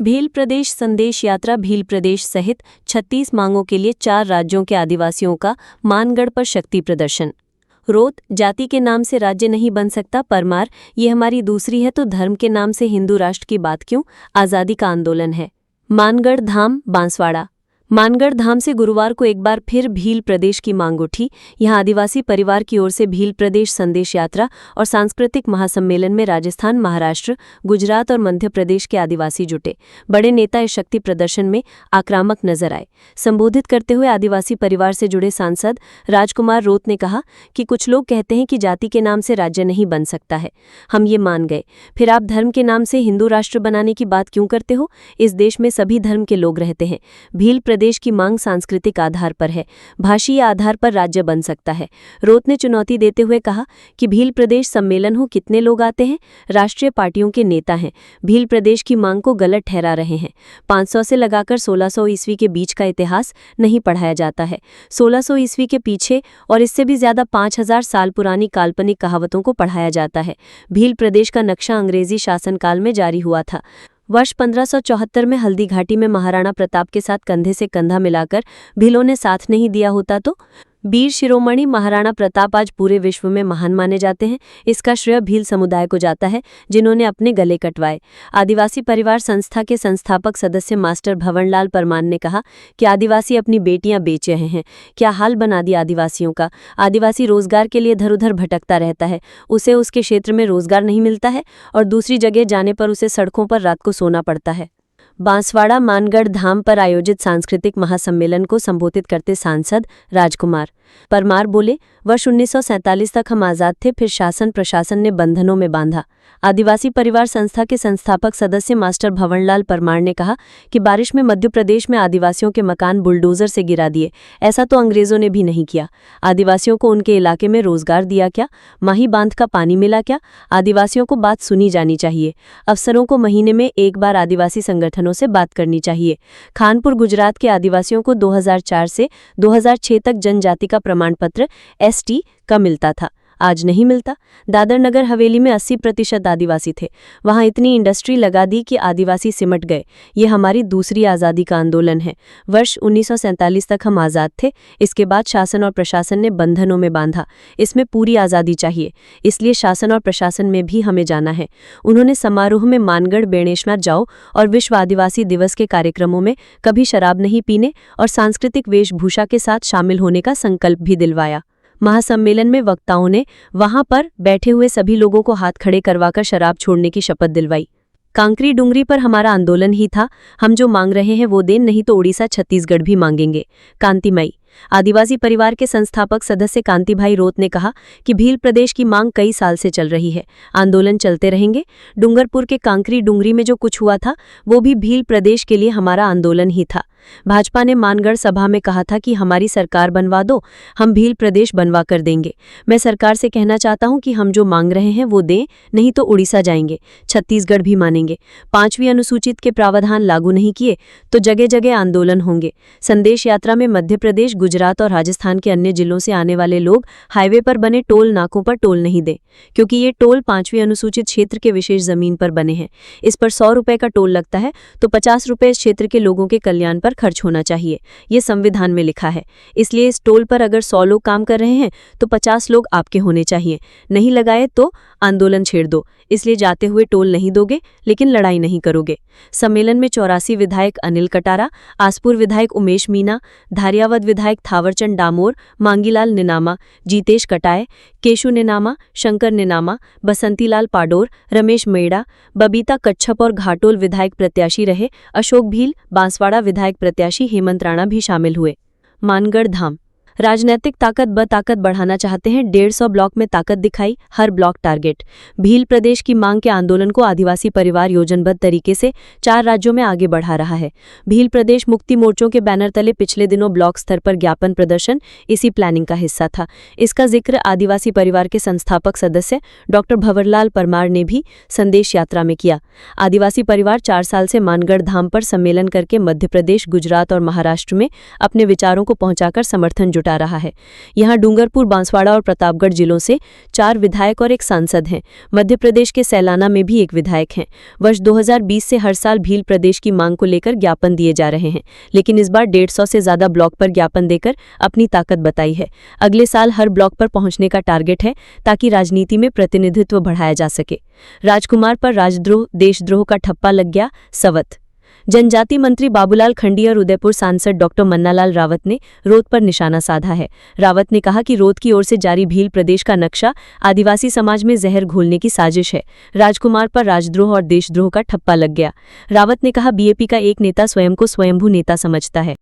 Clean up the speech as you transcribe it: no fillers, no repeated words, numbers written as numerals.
भील प्रदेश संदेश यात्रा। भील प्रदेश सहित 36 मांगों के लिए 4 राज्यों के आदिवासियों का मानगढ़ पर शक्ति प्रदर्शन। रोत, जाति के नाम से राज्य नहीं बन सकता। परमार, ये हमारी दूसरी है तो धर्म के नाम से हिंदू राष्ट्र की बात क्यों? आज़ादी का आंदोलन है। मानगढ़ धाम, बांसवाड़ा। मानगढ़ धाम से गुरुवार को एक बार फिर भील प्रदेश की मांग उठी। यहां आदिवासी परिवार की ओर से भील प्रदेश संदेश यात्रा और सांस्कृतिक महासम्मेलन में राजस्थान, महाराष्ट्र, गुजरात और मध्य प्रदेश के आदिवासी जुटे। बड़े नेता इस शक्ति प्रदर्शन में आक्रामक नजर आए। संबोधित करते हुए आदिवासी परिवार से जुड़े सांसद राजकुमार रोत ने कहा कि कुछ लोग कहते हैं कि जाति के नाम से राज्य नहीं बन सकता है। हम ये मान गए, फिर आप धर्म के नाम से हिंदू राष्ट्र बनाने की बात क्यों करते हो? इस देश में सभी धर्म के लोग रहते हैं। भील प्रदेश की मांग सांस्कृतिक आधार पर है, भाषीय आधार पर राज्य बन सकता है। रोत ने चुनौती देते हुए कहा कि भील प्रदेश सम्मेलन हो, कितने लोग आते हैं? राष्ट्रीय पार्टियों के नेता हैं, भील प्रदेश की मांग को गलत ठहरा रहे हैं। 500 से लगाकर 1600 ईस्वी के बीच का इतिहास नहीं पढ़ाया जाता है। 1600 ईस्वी के पीछे और इससे भी ज्यादा 5000 साल पुरानी काल्पनिक कहावतों को पढ़ाया जाता है। भील प्रदेश का नक्शा अंग्रेजी शासनकाल में जारी हुआ था। वर्ष 1574 में हल्दी घाटी में महाराणा प्रताप के साथ कंधे से कंधा मिलाकर भीलों ने साथ नहीं दिया होता तो? वीर शिरोमणि महाराणा प्रताप आज पूरे विश्व में महान माने जाते हैं। इसका श्रेय भील समुदाय को जाता है, जिन्होंने अपने गले कटवाए। आदिवासी परिवार संस्था के संस्थापक सदस्य मास्टर भंवरलाल परमार ने कहा कि आदिवासी अपनी बेटियां बेच रहे हैं। क्या हाल बना दिया आदिवासियों का। आदिवासी रोजगार के लिए इधर उधर भटकता रहता है, उसे उसके क्षेत्र में रोजगार नहीं मिलता है और दूसरी जगह जाने पर उसे सड़कों पर रात को सोना पड़ता है। बांसवाड़ा मानगढ़ धाम पर आयोजित सांस्कृतिक महासम्मेलन को संबोधित करते सांसद राजकुमार परमार बोले, वर्ष 1947 तक हम आज़ाद थे, फिर शासन प्रशासन ने बंधनों में बांधा। आदिवासी परिवार संस्था के संस्थापक सदस्य मास्टर भंवरलाल परमार ने कहा कि बारिश में मध्य प्रदेश में आदिवासियों के मकान बुलडोजर से गिरा दिए। ऐसा तो अंग्रेजों ने भी नहीं किया। आदिवासियों को उनके इलाके में रोजगार दिया क्या? माही बांध का पानी मिला क्या? आदिवासियों को बात सुनी जानी चाहिए। अफसरों को महीने में एक बार आदिवासी संगठनों से बात करनी चाहिए। खानपुर गुजरात के आदिवासियों को 2004 से 2006 तक जनजाति का प्रमाण पत्र ST का मिलता था, आज नहीं मिलता। दादर नगर हवेली में 80% आदिवासी थे, वहां इतनी इंडस्ट्री लगा दी कि आदिवासी सिमट गए। ये हमारी दूसरी आज़ादी का आंदोलन है। वर्ष 1947 तक हम आज़ाद थे, इसके बाद शासन और प्रशासन ने बंधनों में बांधा। इसमें पूरी आज़ादी चाहिए, इसलिए शासन और प्रशासन में भी हमें जाना है। उन्होंने समारोह में मानगढ़ बेणेश्वर जाओ और विश्व आदिवासी दिवस के कार्यक्रमों में कभी शराब नहीं पीने और सांस्कृतिक वेशभूषा के साथ शामिल होने का संकल्प भी दिलवाया। महासम्मेलन में वक्ताओं ने वहां पर बैठे हुए सभी लोगों को हाथ खड़े करवाकर शराब छोड़ने की शपथ दिलवाई। कांकरी डुंगरी पर हमारा आंदोलन ही था, हम जो मांग रहे हैं वो दें, नहीं तो उड़ीसा छत्तीसगढ़ भी मांगेंगे। कांतिमई आदिवासी परिवार के संस्थापक सदस्य कांतिभाई रोत ने कहा कि भील प्रदेश की मांग कई साल से चल रही है, आंदोलन चलते रहेंगे। डूंगरपुर के कांकरी डुंगरी में जो कुछ हुआ था वो भी भील प्रदेश के लिए हमारा आंदोलन ही था। भाजपा ने मानगढ़ सभा में कहा था कि हमारी सरकार बनवा दो, हम भील प्रदेश बनवा कर देंगे। मैं सरकार से कहना चाहता हूं कि हम जो मांग रहे हैं वो दें, नहीं तो उड़ीसा जाएंगे, छत्तीसगढ़ भी मानेंगे। 5वीं अनुसूचित के प्रावधान लागू नहीं किए तो जगह जगह आंदोलन होंगे। संदेश यात्रा में मध्य प्रदेश, गुजरात और राजस्थान के अन्य जिलों से आने वाले लोग हाईवे पर बने टोल नाकों पर टोल नहीं दें, क्योंकि ये टोल 5वीं अनुसूचित क्षेत्र के विशेष जमीन पर बने हैं। इस पर 100 रुपए का टोल लगता है तो 50 रुपए इस क्षेत्र के लोगों के कल्याण पर खर्च होना चाहिए। ये संविधान में लिखा है। इसलिए इस टोल पर अगर 100 लोग काम कर रहे हैं तो 50 लोग आपके होने चाहिए। नहीं लगाए तो आंदोलन छेड़ दो। इसलिए जाते हुए टोल नहीं दोगे, लेकिन लड़ाई नहीं करोगे। सम्मेलन में 84 विधायक अनिल कटारा, आसपुर विधायक उमेश मीना, धारियावद विधायक थावरचंद डामोर, मांगीलाल निनामा, जीतेश कटाए, केशु निनामा, शंकर निनामा, बसंतीलाल पाडोर, रमेश मेड़ा, बबीता कच्छप और घाटोल विधायक प्रत्याशी रहे। अशोक भील, बांसवाड़ा विधायक प्रत्याशी हेमंत राणा भी शामिल हुए। मानगढ़ धाम राजनीतिक ताकत ब ताकत बढ़ाना चाहते हैं, 150 ब्लॉक में ताकत दिखाई, हर ब्लॉक टारगेट। भील प्रदेश की मांग के आंदोलन को आदिवासी परिवार योजनबद्ध तरीके से 4 राज्यों में आगे बढ़ा रहा है। भील प्रदेश मुक्ति मोर्चों के बैनर तले पिछले दिनों ब्लॉक स्तर पर ज्ञापन प्रदर्शन इसी प्लानिंग का हिस्सा था। इसका जिक्र आदिवासी परिवार के संस्थापक सदस्य डॉक्टर भंवरलाल परमार ने भी संदेश यात्रा में किया। आदिवासी परिवार 4 साल से मानगढ़ धाम पर सम्मेलन करके मध्य प्रदेश, गुजरात और महाराष्ट्र में अपने विचारों को पहुंचाकर समर्थन जुटा रहा है। यहाँ डूंगरपुर, बांसवाड़ा और प्रतापगढ़ जिलों से 4 विधायक और 1 सांसद हैं। मध्य प्रदेश के सैलाना में भी 1 विधायक हैं। वर्ष 2020 से हर साल भील प्रदेश की मांग को लेकर ज्ञापन दिए जा रहे हैं, लेकिन इस बार 150 से ज्यादा ब्लॉक पर ज्ञापन देकर अपनी ताकत बताई है। अगले साल हर ब्लॉक पर पहुंचने का टारगेट है ताकि राजनीति में प्रतिनिधित्व बढ़ाया जा सके। राजकुमार पर राजद्रोह, देशद्रोह का ठप्पा लग गया, सवत। जनजाति मंत्री बाबूलाल खंडी और उदयपुर सांसद डॉक्टर मन्नालाल रावत ने रोद पर निशाना साधा है। रावत ने कहा कि रोद की ओर से जारी भील प्रदेश का नक्शा आदिवासी समाज में जहर घोलने की साजिश है। राजकुमार पर राजद्रोह और देशद्रोह का ठप्पा लग गया। रावत ने कहा, बीएपी का एक नेता स्वयं को स्वयंभू नेता समझता है।